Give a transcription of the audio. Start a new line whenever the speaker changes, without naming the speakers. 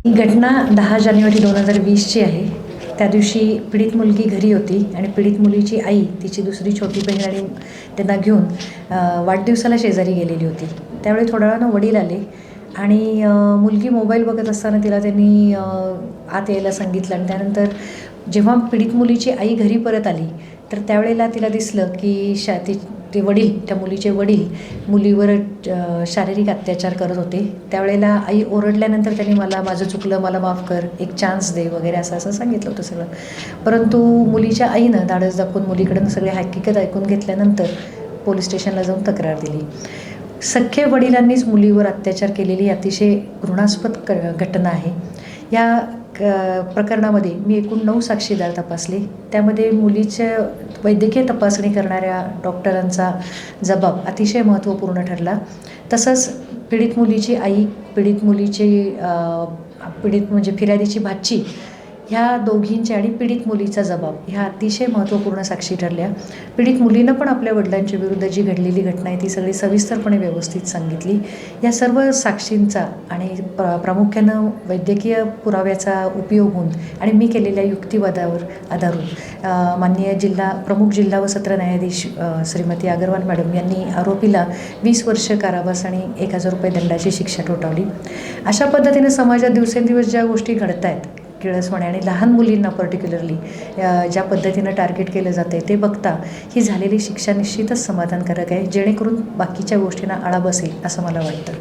ही घटना 10 जानेवारी 2020ची आहे. त्या दिवशी पीडित मुलगी घरी होती आणि पीडित मुलीची आई, तिची दुसरी छोटी बहीण आणि त्यांना घेऊन वाढदिवसाला शेजारी गेलेली होती. त्यावेळी थोड्या वेळानं वडील आले आणि मुलगी मोबाईल बघत असताना तिला त्यांनी आत यायला सांगितलं आणि त्यानंतर जेव्हा पीडित मुलीची आई घरी परत आली तर त्यावेळेला तिला दिसलं की ते वडील, त्या मुलीचे वडील मुलीवर शारीरिक अत्याचार करत होते. त्यावेळेला आई ओरडल्यानंतर त्यांनी माझं चुकलं, मला माफ कर, एक चान्स दे वगैरे असं सांगितलं होतं सगळं. परंतु मुलीच्या आईनं धाडस दाखवून मुलीकडून सगळी हकीकत ऐकून घेतल्यानंतर पोलीस स्टेशनला जाऊन तक्रार दिली. सख्खे वडिलांनीच मुलीवर अत्याचार केलेली अतिशय घृणास्पद घटना आहे. या प्रकरणामध्ये मी एकूण 9 साक्षीदार तपासले. त्यामध्ये मुलीच्या वैद्यकीय तपासणी करणाऱ्या डॉक्टरांचा जबाब अतिशय महत्त्वपूर्ण ठरला. तसंच पीडित मुलीची आई, पीडित म्हणजे फिर्यादीची भाची, ह्या दोघींचे आणि पीडित मुलीचा जबाब ह्या अतिशय महत्त्वपूर्ण साक्षी ठरल्या. पीडित मुलीनं पण आपल्या वडिलांच्या विरुद्ध जी घडलेली घटना आहे ती सगळी सविस्तरपणे व्यवस्थित सांगितली. या सर्व साक्षींचा आणि प्रामुख्यानं वैद्यकीय पुराव्याचा उपयोग होऊन आणि मी केलेल्या युक्तिवादावर आधारून माननीय प्रमुख जिल्हा व सत्र न्यायाधीश श्रीमती अग्रवाल मॅडम यांनी आरोपीला 20 वर्ष कारावास आणि 1000 रुपये दंडाची शिक्षा ठोठावली. अशा पद्धतीने समाजात दिवसेंदिवस ज्या गोष्टी घडत आहेत किळसवाणे आणि लहान मुलींना पर्टिक्युलरली ज्या पद्धतीनं टार्गेट केलं जातं आहे ते बघता ही झालेली शिक्षा निश्चितच समाधानकारक आहे, जेणेकरून बाकीच्या गोष्टींना आळा बसेल असं मला वाटतं.